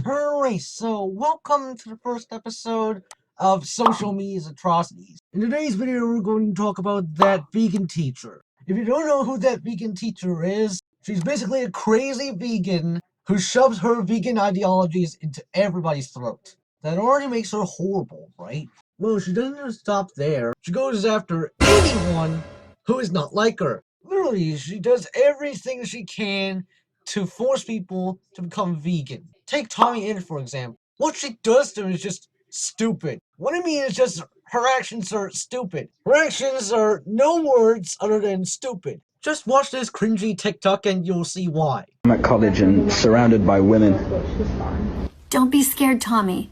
Alright, so welcome to the first episode of Social Media's Atrocities. In today's video, we're going to talk about that vegan teacher. If you don't know who that vegan teacher is, she's basically a crazy vegan who shoves her vegan ideologies into everybody's throat. That already makes her horrible, right? Well, she doesn't just stop there. She goes after anyone who is not like her. Literally, she does everything she can to force people to become vegan. Take Tommy In, for example. What she does to him is just stupid. What I mean is just her actions are stupid. Her actions are no words other than stupid. Just watch this cringy TikTok and you'll see why. I'm at college and surrounded by women. Don't be scared, Tommy.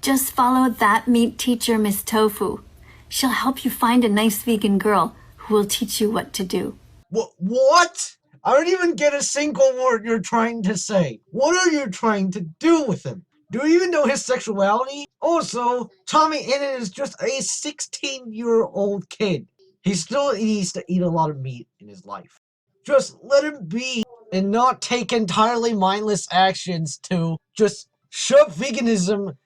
Just follow that meat teacher, Miss Tofu. She'll help you find a nice vegan girl who will teach you what to do. What? I don't even get a single word you're trying to say. What are you trying to do with him? Do you even know his sexuality? Also, Tommy Innan is just a 16-year-old kid. He still needs to eat a lot of meat in his life. Just let him be and not take entirely mindless actions to just shove veganism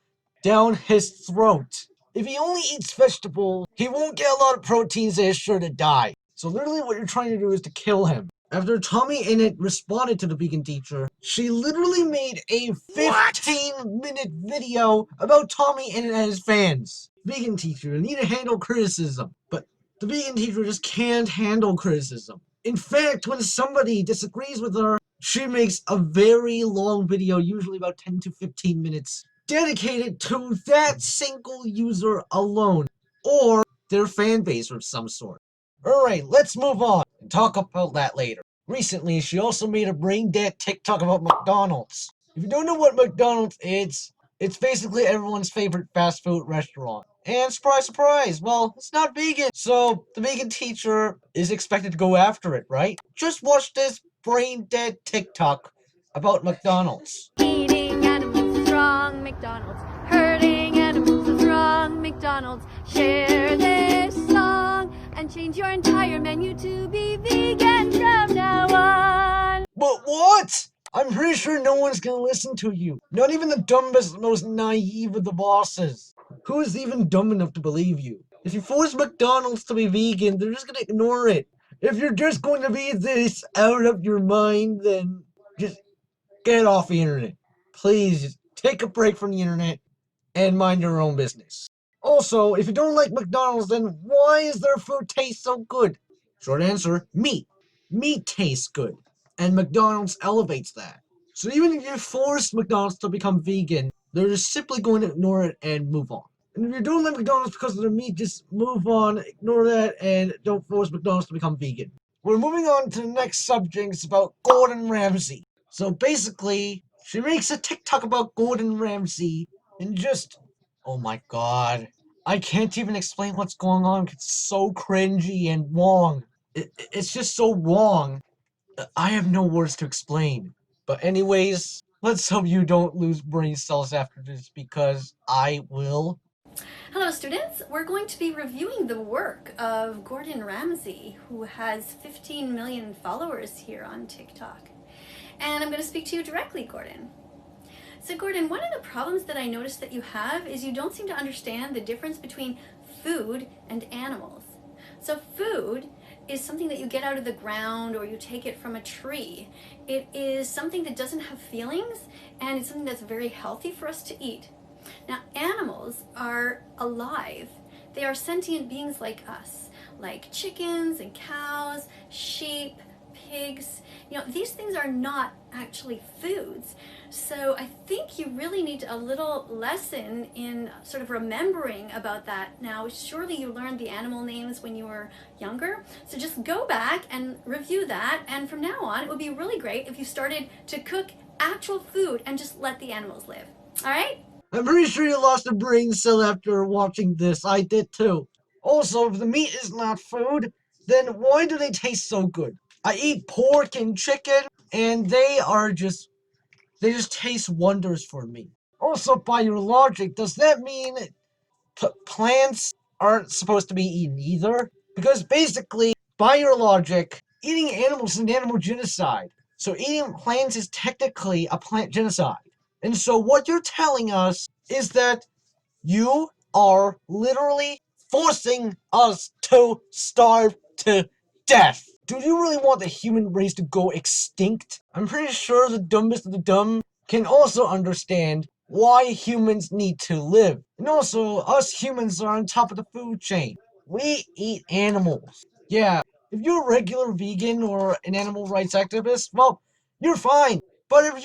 down his throat. If he only eats vegetables, he won't get a lot of proteins and is sure to die. So literally what you're trying to do is to kill him. After Tommy Innit responded to the vegan teacher, she literally made a 15-minute video about Tommy Innit and his fans. Vegan teacher, you need to handle criticism. But the vegan teacher just can't handle criticism. In fact, when somebody disagrees with her, she makes a very long video, usually about 10 to 15 minutes, dedicated to that single user alone, or their fan base of some sort. Alright, let's move on and talk about that later. Recently, she also made a brain-dead TikTok about McDonald's. If you don't know what McDonald's is, it's basically everyone's favorite fast food restaurant. And surprise, surprise, well, it's not vegan. So, the vegan teacher is expected to go after it, right? Just watch this brain-dead TikTok about McDonald's. Eating animals is wrong, McDonald's. Hurting animals is wrong, McDonald's. Share this song and change your entire menu to be vegan from now on. But what? I'm pretty sure no one's gonna listen to you. Not even the dumbest, most naive of the bosses. Who is even dumb enough to believe you? If you force McDonald's to be vegan, they're just gonna ignore it. If you're just going to be this out of your mind, then just get off the internet. Please, just take a break from the internet and mind your own business. Also, if you don't like McDonald's, then why is their food taste so good? Short answer, meat. Meat tastes good, and McDonald's elevates that. So even if you force McDonald's to become vegan, they're just simply going to ignore it and move on. And if you don't like McDonald's because of their meat, just move on, ignore that, and don't force McDonald's to become vegan. We're moving on to the next subject. It's about Gordon Ramsay. So basically, she makes a TikTok about Gordon Ramsay, and just, oh my god. I can't even explain what's going on because it's so cringy and wrong. It's just so wrong. I have no words to explain. But anyways, let's hope you don't lose brain cells after this because I will. Hello students, we're going to be reviewing the work of Gordon Ramsay, who has 15 million followers here on TikTok. And I'm going to speak to you directly, Gordon. So Gordon, one of the problems that I noticed that you have is you don't seem to understand the difference between food and animals. So food is something that you get out of the ground or you take it from a tree. It is something that doesn't have feelings and it's something that's very healthy for us to eat. Now animals are alive. They are sentient beings like us, like chickens and cows, sheep, pigs. You know, these things are not actually foods. So I think you really need a little lesson in sort of remembering about that. Now, surely you learned the animal names when you were younger. So just go back and review that. And from now on, it would be really great if you started to cook actual food and just let the animals live. All right? I'm pretty sure you lost a brain cell after watching this. I did too. Also, if the meat is not food, then why do they taste so good? I eat pork and chicken, and they just taste wonders for me. Also, by your logic, does that mean plants aren't supposed to be eaten either? Because basically, by your logic, eating animals is an animal genocide. So eating plants is technically a plant genocide. And so what you're telling us is that you are literally forcing us to starve to death. Do you really want the human race to go extinct? I'm pretty sure the dumbest of the dumb can also understand why humans need to live. And also, us humans are on top of the food chain. We eat animals. Yeah, if you're a regular vegan or an animal rights activist, well, you're fine. But if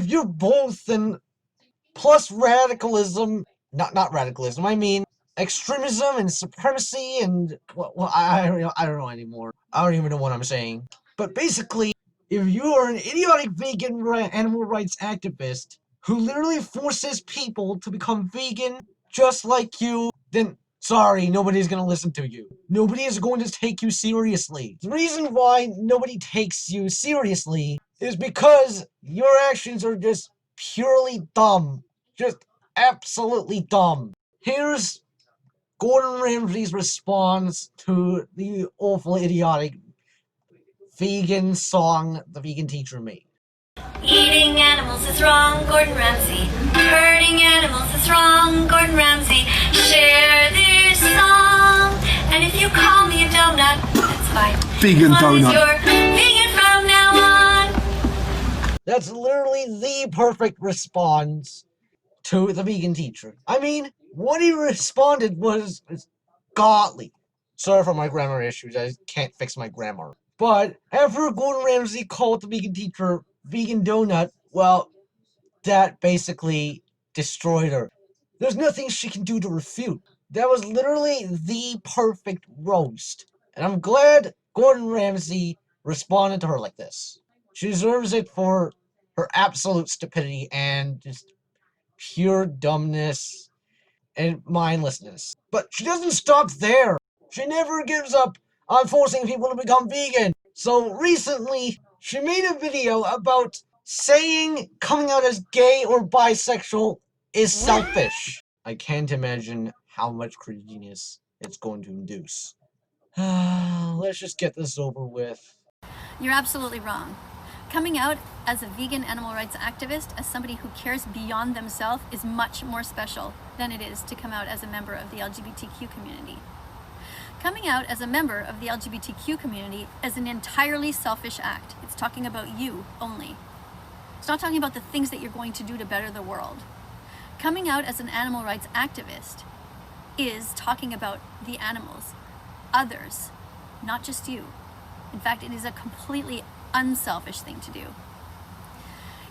you're both, then plus radicalism, not radicalism, I mean extremism and supremacy and well I don't know anymore. I don't even know what I'm saying. But basically, if you are an idiotic vegan animal rights activist who literally forces people to become vegan just like you, then sorry, nobody's gonna listen to you. Nobody is going to take you seriously. The reason why nobody takes you seriously is because your actions are just purely dumb. Just absolutely dumb. Here's Gordon Ramsay's response to the awful idiotic vegan song the vegan teacher made. Eating animals is wrong, Gordon Ramsay. Hurting animals is wrong, Gordon Ramsay. Share this song, and if you call me a donut, that's fine. Vegan as long donut. As you're vegan from now on. That's literally the perfect response to the vegan teacher. I mean, what he responded was godly. Sorry for my grammar issues, I can't fix my grammar. But after Gordon Ramsay called the vegan teacher vegan donut, well, that basically destroyed her. There's nothing she can do to refute. That was literally the perfect roast. And I'm glad Gordon Ramsay responded to her like this. She deserves it for her absolute stupidity and just pure dumbness and mindlessness. But she doesn't stop there. She never gives up on forcing people to become vegan. So recently, she made a video about saying coming out as gay or bisexual is selfish. I can't imagine how much cringiness it's going to induce. Let's just get this over with. You're absolutely wrong. Coming out as a vegan animal rights activist, as somebody who cares beyond themselves, is much more special than it is to come out as a member of the LGBTQ community. Coming out as a member of the LGBTQ community is an entirely selfish act. It's talking about you only. It's not talking about the things that you're going to do to better the world. Coming out as an animal rights activist is talking about the animals, others, not just you. In fact, it is a completely unselfish thing to do.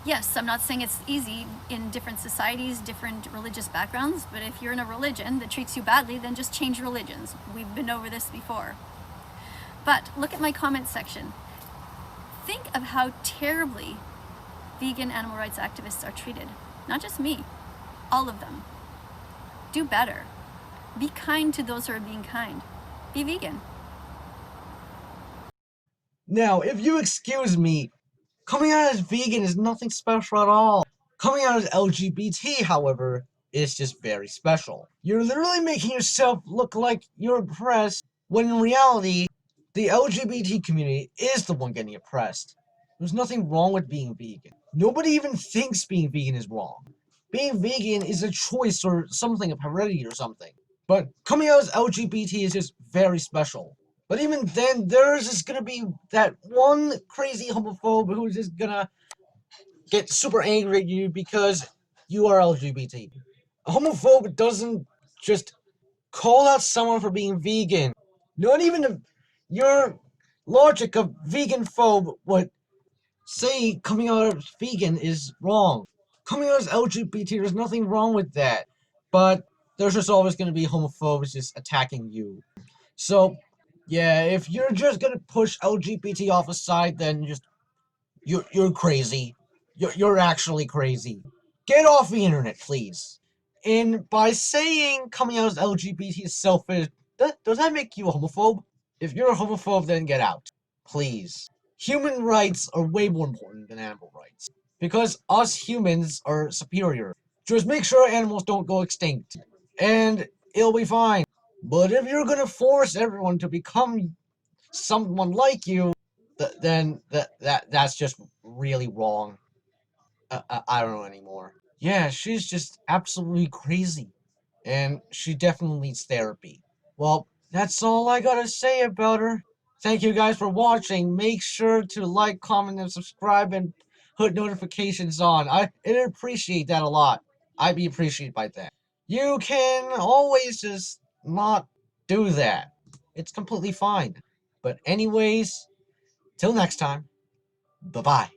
Yes, I'm not saying it's easy in different societies, different religious backgrounds, but if you're in a religion that treats you badly, then just change religions. We've been over this before. But look at my comment section. Think of how terribly vegan animal rights activists are treated. Not just me, all of them. Do better. Be kind to those who are being kind. Be vegan. Now, if you excuse me, coming out as vegan is nothing special at all. Coming out as LGBT, however, is just very special. You're literally making yourself look like you're oppressed, when in reality, the LGBT community is the one getting oppressed. There's nothing wrong with being vegan. Nobody even thinks being vegan is wrong. Being vegan is a choice or something of heredity or something. But coming out as LGBT is just very special. But even then, there's just gonna be that one crazy homophobe who's just gonna get super angry at you because you are LGBT. A homophobe doesn't just call out someone for being vegan. Not even your logic of vegan phobe would say coming out as vegan is wrong. Coming out as LGBT, there's nothing wrong with that. But there's just always gonna be homophobes just attacking you. So yeah, if you're just gonna push LGBT off aside, then just you're crazy. You're actually crazy. Get off the internet, please. And by saying coming out as LGBT is selfish, does that make you a homophobe? If you're a homophobe, then get out, please. Human rights are way more important than animal rights because us humans are superior. Just make sure animals don't go extinct, and it'll be fine. But if you're gonna force everyone to become someone like you, then that's just really wrong. I don't know anymore. Yeah, she's just absolutely crazy. And she definitely needs therapy. Well, that's all I gotta say about her. Thank you guys for watching. Make sure to like, comment, and subscribe and put notifications on. I'd appreciate that a lot. I'd be appreciated by that. You can always just not do that. It's completely fine. But anyways, till next time, bye-bye.